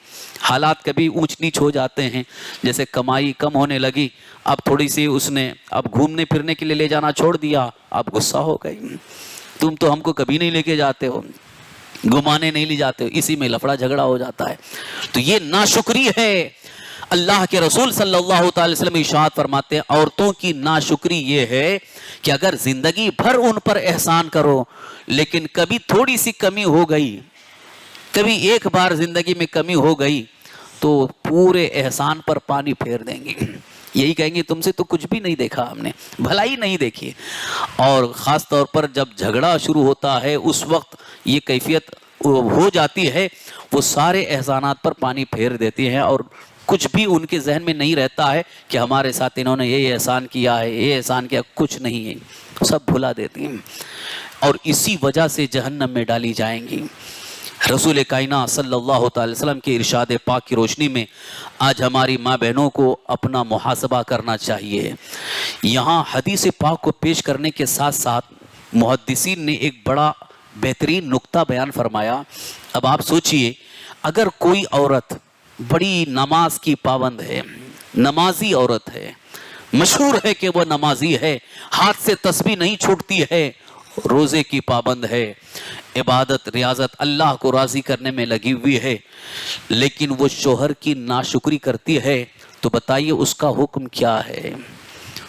حالات کبھی اونچ نیچ ہو جاتے ہیں، جیسے کمائی کم ہونے لگی، اب تھوڑی سی اس نے اب گھومنے پھرنے کے لیے لے جانا چھوڑ دیا، اب غصہ ہو گئی، تم تو ہم کو کبھی نہیں لے کے جاتے ہو، گھمانے نہیں لے جاتے ہو، اسی میں لفڑا جھگڑا ہو جاتا ہے۔ تو یہ ناشکری ہے۔ اللہ کے رسول صلی اللہ تعالی وسلم ارشاد فرماتے ہیں عورتوں کی ناشکری یہ ہے کہ اگر زندگی بھر ان پر احسان کرو لیکن کبھی تھوڑی سی کمی ہو گئی، کبھی ایک بار زندگی میں کمی ہو گئی تو پورے احسان پر پانی پھیر دیں گے، یہی کہیں گے تم سے تو کچھ بھی نہیں دیکھا ہم نے، بھلائی نہیں دیکھی۔ اور خاص طور پر جب جھگڑا شروع ہوتا ہے اس وقت یہ کیفیت ہو جاتی ہے، وہ سارے احسانات پر پانی پھیر دیتی ہیں اور کچھ بھی ان کے ذہن میں نہیں رہتا ہے کہ ہمارے ساتھ انہوں نے یہ احسان کیا ہے، یہ احسان کیا، کچھ نہیں ہے، سب بھلا دیتی ہیں اور اسی وجہ سے جہنم میں ڈالی جائیں گی۔ رسول کائنات صلی اللہ تعالی وسلم کے ارشاد پاک کی روشنی میں آج ہماری ماں بہنوں کو اپنا محاسبہ کرنا چاہیے۔ یہاں حدیث پاک کو پیش کرنے کے ساتھ ساتھ محدثین نے ایک بڑا بہترین نقطہ بیان فرمایا۔ اب آپ سوچئے اگر کوئی عورت بڑی نماز کی پابند ہے، نمازی عورت ہے، مشہور ہے کہ وہ نمازی ہے، ہاتھ سے تسبیح نہیں چھوٹتی ہے، روزے کی پابند ہے، عبادت ریاضت اللہ کو راضی کرنے میں لگی ہوئی ہے، لیکن وہ شوہر کی ناشکری کرتی ہے، تو بتائیے اس کا حکم کیا ہے؟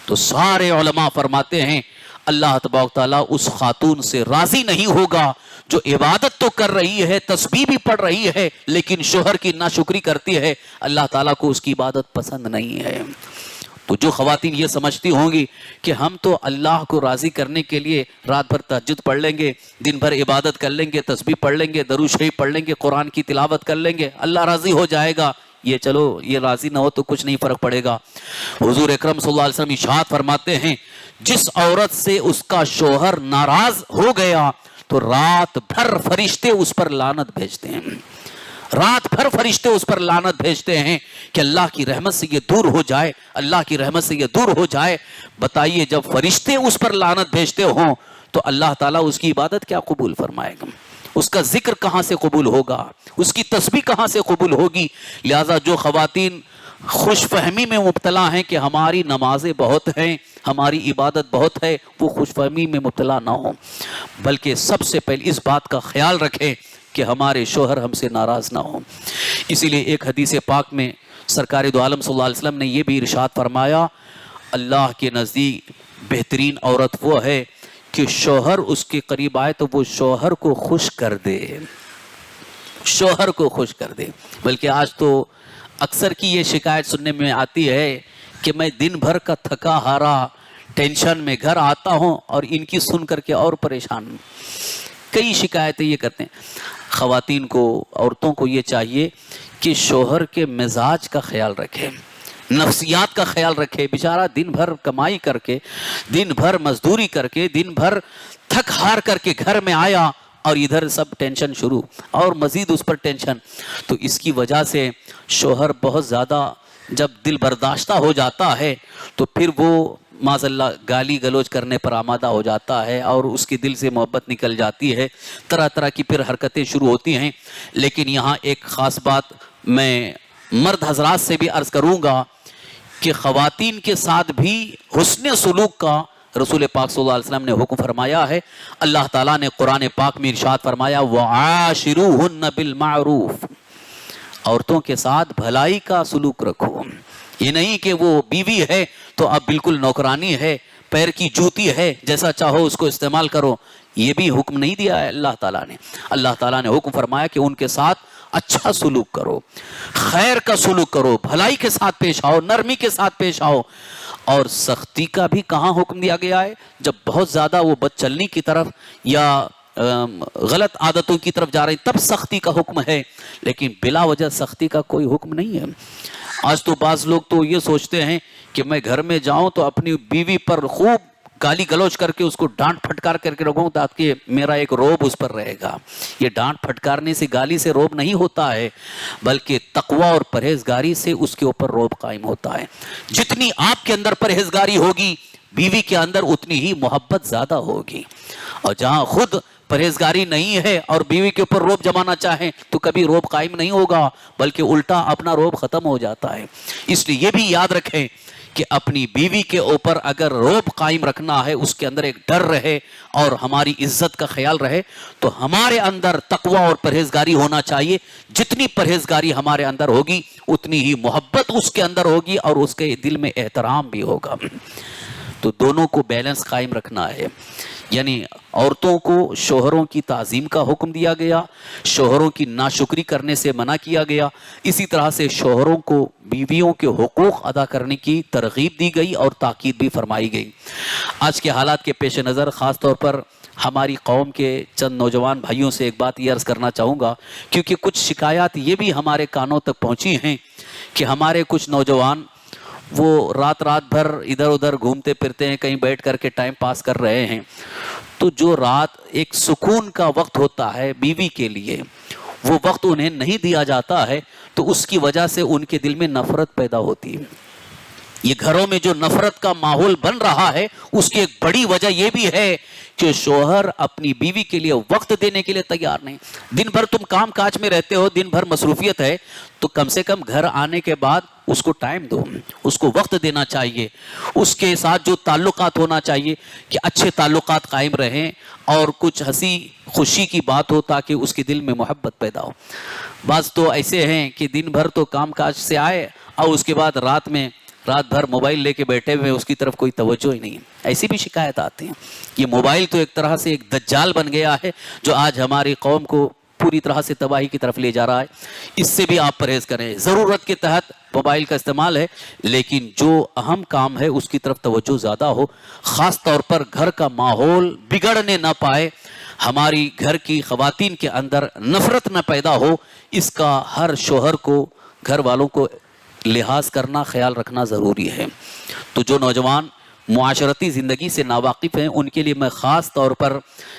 تو سارے علماء فرماتے ہیں اللہ تبارک تعالیٰ اس خاتون سے راضی نہیں ہوگا جو عبادت تو کر رہی ہے، تسبیح بھی پڑھ رہی ہے، لیکن شوہر کی ناشکری کرتی ہے، اللہ تعالیٰ کو اس کی عبادت پسند نہیں ہے۔ تو جو خواتین یہ سمجھتی ہوں گی کہ ہم تو اللہ کو راضی کرنے کے لیے رات بھر تہجد پڑھ لیں گے، دن بھر عبادت کر لیں گے، تسبیح پڑھ لیں گے، درود شریف پڑھ لیں گے، قرآن کی تلاوت کر لیں گے، اللہ راضی ہو جائے گا، یہ چلو یہ راضی نہ ہو تو کچھ نہیں فرق پڑے گا۔ حضور اکرم صلی اللہ علیہ وسلم ارشاد فرماتے ہیں جس عورت سے اس کا شوہر ناراض ہو گیا تو رات بھر فرشتے اس پر لعنت بھیجتے ہیں، رات بھر فرشتے اس پر لعنت بھیجتے ہیں کہ اللہ کی رحمت سے یہ دور ہو جائے، اللہ کی رحمت سے یہ دور ہو جائے۔ بتائیے جب فرشتے اس پر لعنت بھیجتے ہوں تو اللہ تعالیٰ اس کی عبادت کیا قبول فرمائے گا؟ اس کا ذکر کہاں سے قبول ہوگا؟ اس کی تسبیح کہاں سے قبول ہوگی؟ لہٰذا جو خواتین خوش فہمی میں مبتلا ہیں کہ ہماری نمازیں بہت ہیں، ہماری عبادت بہت ہے، وہ خوش فہمی میں مبتلا نہ ہوں، بلکہ سب سے پہلے اس بات کا خیال رکھیں کہ ہمارے شوہر ہم سے ناراض نہ ہوں۔ اسی لیے ایک حدیث پاک میں سرکار دو عالم صلی اللہ علیہ وسلم نے یہ بھی ارشاد فرمایا اللہ کے نزدیک بہترین عورت وہ ہے کہ شوہر اس کے قریب آئے تو وہ شوہر کو خوش کر دے، شوہر کو خوش کر دے۔ بلکہ آج تو اکثر کی یہ شکایت سننے میں آتی ہے کہ میں دن بھر کا تھکا ہارا ٹینشن میں گھر آتا ہوں اور ان کی سن کر کے اور پریشان ہوں۔ کئی شکایتیں یہ کرتے ہیں۔ خواتین کو، عورتوں کو یہ چاہیے کہ شوہر کے مزاج کا خیال رکھے، نفسیات کا خیال رکھے۔ بیچارہ دن بھر کمائی کر کے، دن بھر مزدوری کر کے، دن بھر تھک ہار کر کے گھر میں آیا اور ادھر سب ٹینشن شروع اور مزید اس پر ٹینشن، تو اس کی وجہ سے شوہر بہت زیادہ جب دل برداشتہ ہو جاتا ہے تو پھر وہ معاذ اللہ گالی گلوچ کرنے پر آمادہ ہو جاتا ہے اور اس کے دل سے محبت نکل جاتی ہے، طرح طرح کی پھر حرکتیں شروع ہوتی ہیں۔ لیکن یہاں ایک خاص بات میں مرد حضرات سے بھی عرض کروں گا کہ خواتین کے ساتھ بھی حسن سلوک کا رسول پاک صلی اللہ علیہ وسلم نے حکم فرمایا ہے۔ اللہ تعالیٰ نے قرآن پاک میں ارشاد فرمایا وَعَاشِرُوهُنَّ بِالْمَعْرُوفِ، عورتوں کے ساتھ بھلائی کا سلوک رکھو. یہ نہیں کہ وہ بیوی ہے تو اب بالکل نوکرانی ہے, پیر کی جوتی ہے, جیسا چاہو اس کو استعمال کرو. یہ بھی حکم نہیں دیا ہے اللہ تعالیٰ نے. اللہ تعالیٰ نے حکم فرمایا کہ ان کے ساتھ اچھا سلوک کرو, خیر کا سلوک کرو, بھلائی کے ساتھ پیش آؤ, نرمی کے ساتھ پیش آؤ. اور سختی کا بھی کہاں حکم دیا گیا ہے؟ جب بہت زیادہ وہ بد چلنی کی طرف یا غلط عادتوں کی طرف جا رہی تب سختی کا حکم ہے, لیکن بلا وجہ سختی کا کوئی حکم نہیں ہے. آج تو بعض لوگ تو یہ سوچتے ہیں کہ میں گھر میں جاؤں تو اپنی بیوی پر خوب گالی گلوچ کر کے اس کو ڈانٹ پھٹکار کر کے رکھوں تاکہ میرا ایک روب اس پر رہے گا. یہ ڈانٹ پھٹکارنے سے, گالی سے روب نہیں ہوتا ہے, بلکہ تقوی اور پرہیزگاری سے اس کے اوپر روب قائم ہوتا ہے. جتنی آپ کے اندر پرہیزگاری ہوگی بیوی کے اندر اتنی ہی محبت زیادہ ہوگی. اور جہاں خود پرہیزگاری نہیں ہے اور بیوی کے اوپر روب جمانا چاہیں تو کبھی روب قائم نہیں ہوگا, بلکہ الٹا اپنا روب ختم ہو جاتا ہے. اس لیے یہ بھی یاد رکھیں کہ اپنی بیوی کے اوپر اگر روب قائم رکھنا ہے, اس کے اندر ایک ڈر رہے اور ہماری عزت کا خیال رہے, تو ہمارے اندر تقوی اور پرہیزگاری ہونا چاہیے. جتنی پرہیزگاری ہمارے اندر ہوگی اتنی ہی محبت اس کے اندر ہوگی اور اس کے دل میں احترام بھی ہوگا. تو دونوں کو بیلنس قائم رکھنا ہے. یعنی عورتوں کو شوہروں کی تعظیم کا حکم دیا گیا, شوہروں کی ناشکری کرنے سے منع کیا گیا. اسی طرح سے شوہروں کو بیویوں کے حقوق ادا کرنے کی ترغیب دی گئی اور تاکید بھی فرمائی گئی. آج کے حالات کے پیش نظر خاص طور پر ہماری قوم کے چند نوجوان بھائیوں سے ایک بات یہ عرض کرنا چاہوں گا, کیونکہ کچھ شکایات یہ بھی ہمارے کانوں تک پہنچی ہیں کہ ہمارے کچھ نوجوان وہ رات بھر ادھر ادھر گھومتے پھرتے ہیں, کہیں بیٹھ کر کے ٹائم پاس کر رہے ہیں. تو جو رات ایک سکون کا وقت ہوتا ہے بیوی کے لیے, وہ وقت انہیں نہیں دیا جاتا ہے, تو اس کی وجہ سے ان کے دل میں نفرت پیدا ہوتی ہے. یہ گھروں میں جو نفرت کا ماحول بن رہا ہے اس کی ایک بڑی وجہ یہ بھی ہے کہ شوہر اپنی بیوی کے لیے وقت دینے کے لیے تیار نہیں. دن بھر تم کام کاج میں رہتے ہو, دن بھر مصروفیت ہے, تو کم سے کم گھر آنے کے بعد اس کو ٹائم دو, اس کو وقت دینا چاہیے. اس کے ساتھ جو تعلقات ہونا چاہیے کہ اچھے تعلقات قائم رہیں اور کچھ ہنسی خوشی کی بات ہو تاکہ اس کے دل میں محبت پیدا ہو. بعض تو ایسے ہیں کہ دن بھر تو کام کاج سے آئے اور اس کے بعد رات بھر موبائل لے کے بیٹھے ہوئے, اس کی طرف کوئی توجہ ہی نہیں. ایسی بھی شکایت آتی ہیں. یہ موبائل تو ایک طرح سے ایک دجال بن گیا ہے جو آج ہماری قوم کو پوری طرح سے تباہی کی طرف لے جا رہا ہے. اس سے بھی آپ پرہیز کریں. ضرورت کے تحت موبائل کا استعمال ہے, لیکن جو اہم کام ہے اس کی طرف توجہ زیادہ ہو. خاص طور پر گھر کا ماحول بگڑنے نہ پائے, ہماری گھر کی خواتین کے اندر نفرت نہ پیدا ہو, اس کا ہر شوہر کو, گھر والوں کو لحاظ کرنا, خیال رکھنا ضروری ہے. تو جو نوجوان معاشرتی زندگی سے ناواقف ہیں ان کے لیے میں خاص طور پر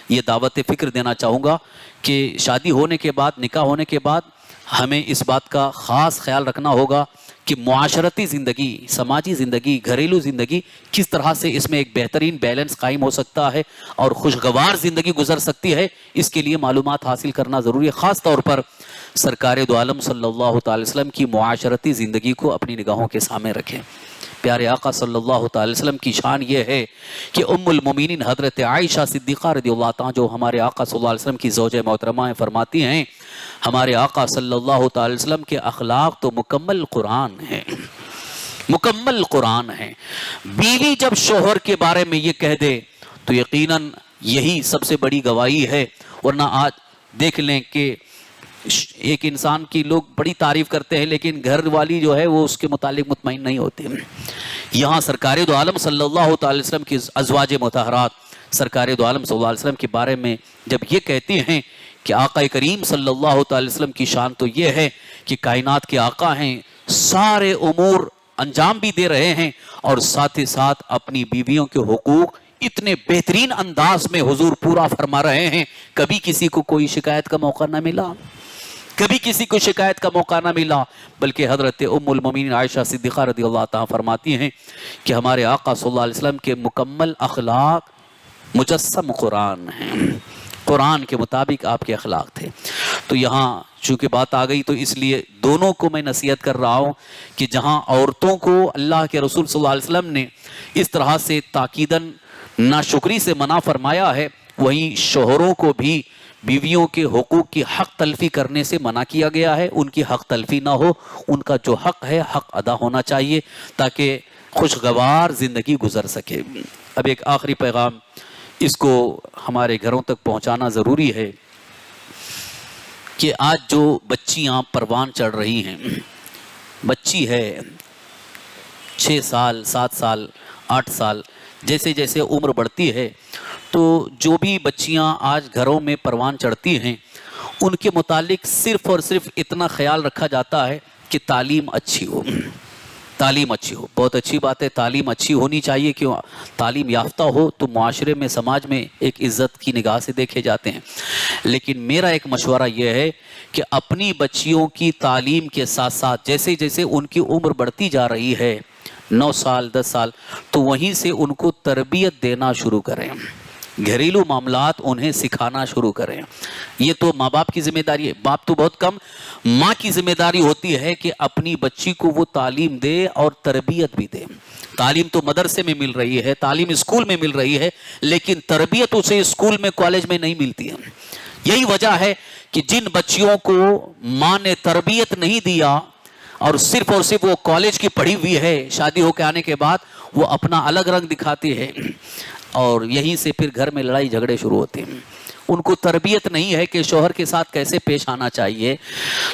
یہ دعوت فکر دینا چاہوں گا کہ شادی ہونے کے بعد, نکاح ہونے کے بعد ہمیں اس بات کا خاص خیال رکھنا ہوگا کہ معاشرتی زندگی, سماجی زندگی, گھریلو زندگی کس طرح سے اس میں ایک بہترین بیلنس قائم ہو سکتا ہے اور خوشگوار زندگی گزر سکتی ہے. اس کے لیے معلومات حاصل کرنا ضروری ہے. خاص طور پر سرکار دو عالم صلی اللہ تعالی وسلم کی معاشرتی زندگی کو اپنی نگاہوں کے سامنے رکھیں. پیارے آقا صلی اللہ تعالی وسلم کی شان یہ ہے کہ ام المومنین حضرت عائشہ صدیقہ رضی اللہ تعالیٰ, جو ہمارے آقا صلی اللہ علیہ وسلم کی زوجہ محترمہ ہیں, فرماتی ہیں ہمارے آقا صلی اللہ تعالی وسلم کے اخلاق تو مکمل قرآن ہیں, مکمل قرآن ہیں. بیوی جب شوہر کے بارے میں یہ کہہ دے تو یقیناً یہی سب سے بڑی گواہی ہے. ورنہ آج دیکھ لیں کہ ایک انسان کی لوگ بڑی تعریف کرتے ہیں لیکن گھر والی جو ہے وہ اس کے متعلق مطمئن نہیں ہوتے. یہاں سرکار دو عالم صلی اللہ تعالی وسلم کی ازواج مطہرات سرکار دو عالم صلی اللہ علیہ وسلم کے بارے میں جب یہ کہتی ہیں کہ آقا کریم صلی اللہ تعالی وسلم کی شان تو یہ ہے کہ کائنات کے آقا ہیں, سارے امور انجام بھی دے رہے ہیں اور ساتھ ہی ساتھ اپنی بیویوں کے حقوق اتنے بہترین انداز میں حضور پورا فرما رہے ہیں. کبھی کسی کو کوئی شکایت کا موقع نہ ملا, کبھی کسی کو شکایت کا موقع نہ ملا, بلکہ حضرت ام المومنین عائشہ صدیقہ رضی اللہ تعالیٰ فرماتی ہیں کہ ہمارے آقا صلی اللہ علیہ وسلم کے مکمل اخلاق مجسم قرآن ہیں, قرآن کے مطابق آپ کے اخلاق تھے. تو یہاں چونکہ بات آ گئی تو اس لیے دونوں کو میں نصیحت کر رہا ہوں کہ جہاں عورتوں کو اللہ کے رسول صلی اللہ علیہ وسلم نے اس طرح سے تاکیداً ناشکری سے منع فرمایا ہے, وہیں شوہروں کو بھی بیویوں کے حقوق کی حق تلفی کرنے سے منع کیا گیا ہے، ان کی حق تلفی نہ ہو، ان کا جو حق ہے حق ادا ہونا چاہیے تاکہ خوشگوار زندگی گزر سکے۔ اب ایک آخری پیغام، اس کو ہمارے گھروں تک پہنچانا ضروری ہے کہ آج جو بچیاں پروان چڑھ رہی ہیں، بچی ہے 6 سال 7 سال 8 سال، جیسے جیسے عمر بڑھتی ہے تو جو بھی بچیاں آج گھروں میں پروان چڑھتی ہیں ان کے متعلق صرف اور صرف اتنا خیال رکھا جاتا ہے کہ تعلیم اچھی ہو، تعلیم اچھی ہو۔ بہت اچھی بات ہے، تعلیم اچھی ہونی چاہیے، کیوں؟ تعلیم یافتہ ہو تو معاشرے میں سماج میں ایک عزت کی نگاہ سے دیکھے جاتے ہیں۔ لیکن میرا ایک مشورہ یہ ہے کہ اپنی بچیوں کی تعلیم کے ساتھ ساتھ جیسے جیسے ان کی عمر بڑھتی جا رہی ہے 9 سال 10 سال تو وہیں سے ان کو تربیت دینا شروع کریں، گھریلو معاملات انہیں سکھانا شروع کریں۔ یہ تو ماں باپ کی ذمہ داری ہے، باپ تو بہت کم، ماں کی ذمہ داری ہوتی ہے کہ اپنی بچی کو وہ تعلیم دے اور تربیت بھی دے۔ تعلیم تو مدرسے میں مل رہی ہے، تعلیم اسکول میں مل رہی ہے، لیکن تربیت اسے اسکول میں کالج میں نہیں ملتی ہے۔ یہی وجہ ہے کہ جن بچیوں کو ماں نے تربیت نہیں دیا اور صرف وہ کالج کی پڑھی ہوئی ہے، شادی ہو کے آنے کے بعد وہ اپنا الگ رنگ دکھاتی ہے اور یہیں سے پھر گھر میں لڑائی جھگڑے شروع ہوتے ہیں۔ ان کو تربیت نہیں ہے کہ شوہر کے ساتھ کیسے پیش آنا چاہیے،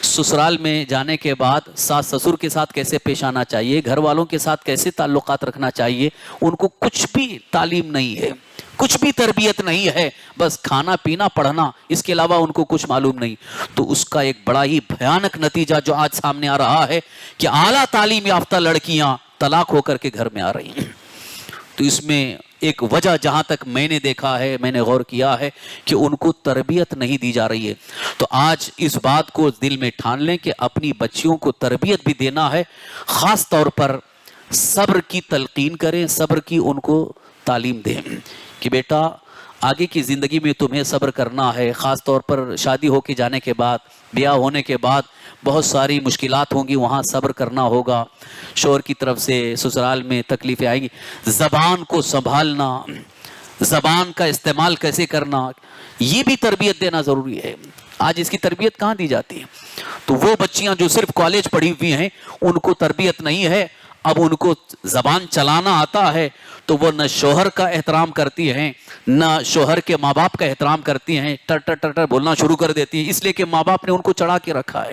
سسرال میں جانے کے بعد ساس سسر کے ساتھ کیسے پیش آنا چاہیے، گھر والوں کے ساتھ کیسے تعلقات رکھنا چاہیے، ان کو کچھ بھی تعلیم نہیں ہے، کچھ بھی تربیت نہیں ہے، بس کھانا پینا پڑھنا، اس کے علاوہ ان کو کچھ معلوم نہیں۔ تو اس کا ایک بڑا ہی بھیانک نتیجہ جو آج سامنے آ رہا ہے کہ اعلیٰ تعلیم یافتہ لڑکیاں طلاق ہو کر کے گھر میں آ رہی ہیں۔ تو اس میں ایک وجہ جہاں تک میں نے دیکھا ہے، میں نے غور کیا ہے کہ ان کو تربیت نہیں دی جا رہی ہے۔ تو آج اس بات کو دل میں ٹھان لیں کہ اپنی بچیوں کو تربیت بھی دینا ہے، خاص طور پر صبر کی تلقین کریں، صبر کی ان کو تعلیم دیں کہ بیٹا آگے کی زندگی میں تمہیں صبر کرنا ہے، خاص طور پر شادی ہو کے جانے کے بعد، بیاہ ہونے کے بعد بہت ساری مشکلات ہوں گی، وہاں صبر کرنا ہوگا، شوہر کی طرف سے سسرال میں تکلیفیں آئیں گی، زبان کو سنبھالنا، زبان کا استعمال کیسے کرنا، یہ بھی تربیت دینا ضروری ہے۔ آج اس کی تربیت کہاں دی جاتی ہے؟ تو وہ بچیاں جو صرف کالج پڑھی ہوئی ہیں ان کو تربیت نہیں ہے، اب ان کو زبان چلانا آتا ہے تو وہ نہ شوہر کا احترام کرتی ہیں، نہ شوہر کے ماں باپ کا احترام کرتی ہیں، ٹر ٹر ٹر ٹر بولنا شروع کر دیتی ہیں، اس لیے کہ ماں باپ نے ان کو چڑھا کے رکھا ہے،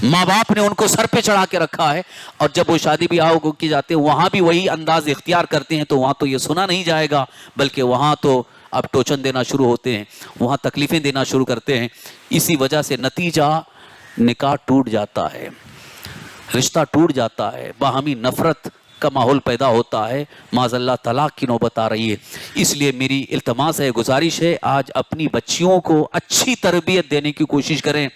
ماں باپ نے ان کو سر پہ چڑھا کے رکھا ہے، اور جب وہ شادی بیاہ کی جاتے ہیں وہاں بھی وہی انداز اختیار کرتے ہیں، تو وہاں تو یہ سنا نہیں جائے گا، بلکہ وہاں تو اب ٹوچن دینا شروع ہوتے ہیں، وہاں تکلیفیں دینا شروع کرتے ہیں۔ اسی وجہ سے نتیجہ نکاح ٹوٹ جاتا ہے، رشتہ ٹوٹ جاتا ہے، باہمی نفرت کا ماحول پیدا ہوتا ہے، معاذ اللہ طلاق کی نوبت آ رہی ہے۔ اس لیے میری التماس ہے، گزارش ہے، آج اپنی بچیوں کو اچھی تربیت دینے کی کوشش کریں۔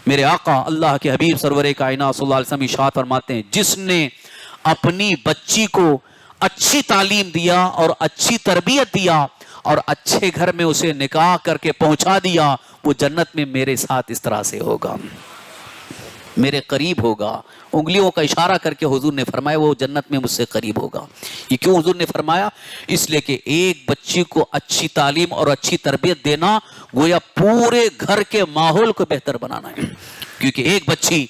میرے آقا اللہ کے حبیب سرور کائنات صلی اللہ علیہ وسلم ارشاد فرماتے ہیں، جس نے اپنی بچی کو اچھی تعلیم دیا اور اچھی تربیت دیا اور اچھے گھر میں اسے نکاح کر کے پہنچا دیا، وہ جنت میں میرے ساتھ اس طرح سے ہوگا، میرے قریب ہوگا۔ انگلیوں کا اشارہ کر کے حضور نے فرمایا وہ جنت میں مجھ سے قریب ہوگا۔ یہ کیوں حضور نے فرمایا؟ اس لیے کہ ایک بچی کو اچھی تعلیم اور اچھی تربیت دینا گویا پورے گھر کے ماحول کو بہتر بنانا ہے، کیونکہ ایک بچی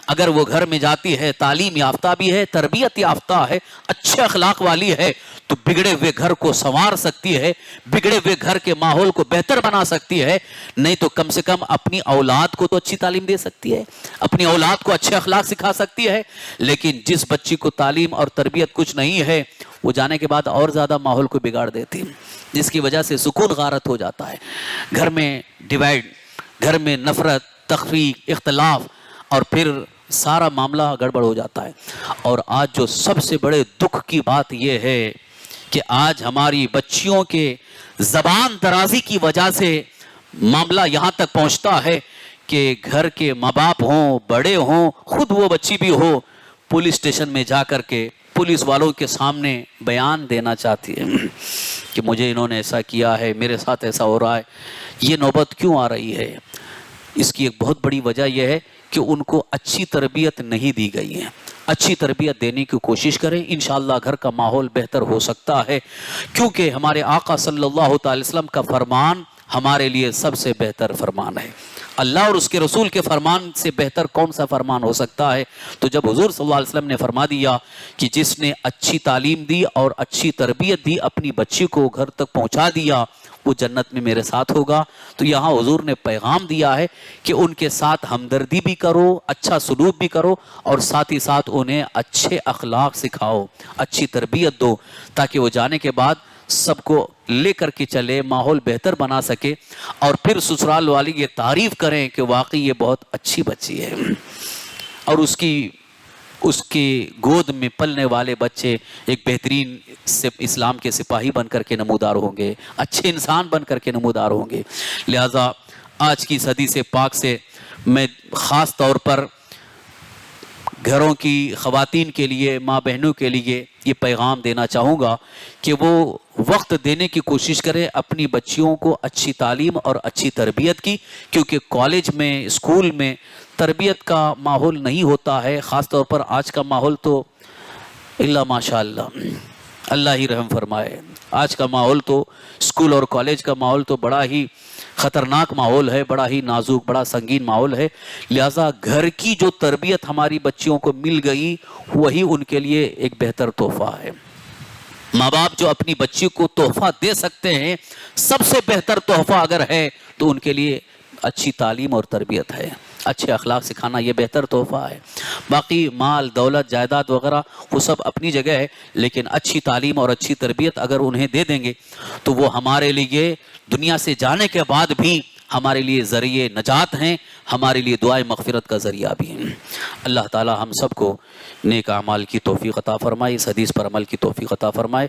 اگر وہ گھر میں جاتی ہے، تعلیم یافتہ بھی ہے، تربیت یافتہ ہے، اچھے اخلاق والی ہے، تو بگڑے ہوئے گھر کو سنوار سکتی ہے، بگڑے ہوئے گھر کے ماحول کو بہتر بنا سکتی ہے، نہیں تو کم سے کم اپنی اولاد کو تو اچھی تعلیم دے سکتی ہے، اپنی اولاد کو اچھے اخلاق سکھا سکتی ہے۔ لیکن جس بچی کو تعلیم اور تربیت کچھ نہیں ہے، وہ جانے کے بعد اور زیادہ ماحول کو بگاڑ دیتی ہے، جس کی وجہ سے سکون غارت ہو جاتا ہے، گھر میں ڈیوائیڈ، گھر میں نفرت، تفریق، اختلاف، اور پھر سارا معاملہ گڑبڑ ہو جاتا ہے۔ اور آج جو سب سے بڑے دکھ کی بات یہ ہے کہ آج ہماری بچیوں کے زبان درازی کی وجہ سے معاملہ یہاں تک پہنچتا ہے کہ گھر کے ماں باپ ہوں، بڑے ہوں، خود وہ بچی بھی ہو، پولیس اسٹیشن میں جا کر کے پولیس والوں کے سامنے بیان دینا چاہتی ہے کہ مجھے انہوں نے ایسا کیا ہے، میرے ساتھ ایسا ہو رہا ہے۔ یہ نوبت کیوں آ رہی ہے؟ اس کی ایک بہت بڑی وجہ یہ ہے کہ ان کو اچھی تربیت نہیں دی گئی ہے۔ اچھی تربیت دینے کی کوشش کریں، انشاءاللہ گھر کا ماحول بہتر ہو سکتا ہے، کیونکہ ہمارے آقا صلی اللہ تعالی وسلم کا فرمان ہمارے لیے سب سے بہتر فرمان ہے۔ اللہ اور اس کے رسول کے فرمان سے بہتر کون سا فرمان ہو سکتا ہے؟ تو جب حضور صلی اللہ علیہ وسلم نے فرما دیا کہ جس نے اچھی تعلیم دی اور اچھی تربیت دی، اپنی بچی کو گھر تک پہنچا دیا، وہ جنت میں میرے ساتھ ہوگا، تو یہاں حضور نے پیغام دیا ہے کہ ان کے ساتھ ہمدردی بھی کرو، اچھا سلوک بھی کرو، اور ساتھ ہی ساتھ انہیں اچھے اخلاق سکھاؤ، اچھی تربیت دو، تاکہ وہ جانے کے بعد سب کو لے کر کے چلے، ماحول بہتر بنا سکے، اور پھر سسرال والی یہ تعریف کریں کہ واقعی یہ بہت اچھی بچی ہے، اور اس کی گود میں پلنے والے بچے ایک بہترین اسلام کے سپاہی بن کر کے نمودار ہوں گے، اچھے انسان بن کر کے نمودار ہوں گے۔ لہٰذا آج کی صدی سے پاک سے میں خاص طور پر گھروں کی خواتین کے لیے، ماں بہنوں کے لیے یہ پیغام دینا چاہوں گا کہ وہ وقت دینے کی کوشش کرے اپنی بچیوں کو اچھی تعلیم اور اچھی تربیت کی، کیونکہ کالج میں، اسکول میں تربیت کا ماحول نہیں ہوتا ہے۔ خاص طور پر آج کا ماحول تو اللہ ماشاء اللہ ہی رحم فرمائے، آج کا ماحول تو اسکول اور کالج کا ماحول تو بڑا ہی خطرناک ماحول ہے، بڑا ہی نازک، بڑا سنگین ماحول ہے۔ لہٰذا گھر کی جو تربیت ہماری بچیوں کو مل گئی، وہی ان کے لیے ایک بہتر تحفہ ہے۔ ماں باپ جو اپنی بچی کو تحفہ دے سکتے ہیں، سب سے بہتر تحفہ اگر ہے تو ان کے لیے اچھی تعلیم اور تربیت ہے، اچھے اخلاق سکھانا یہ بہتر تحفہ ہے۔ باقی مال، دولت، جائیداد وغیرہ وہ سب اپنی جگہ ہے، لیکن اچھی تعلیم اور اچھی تربیت اگر انہیں دے دیں گے تو وہ ہمارے لیے دنیا سے جانے کے بعد بھی ہمارے لیے ذریعے نجات ہیں، ہمارے لیے دعائے مغفرت کا ذریعہ بھی ہیں۔ اللہ تعالی ہم سب کو نیک اعمال کی توفیق عطا فرمائے، اس حدیث پر عمل کی توفیق عطا فرمائے۔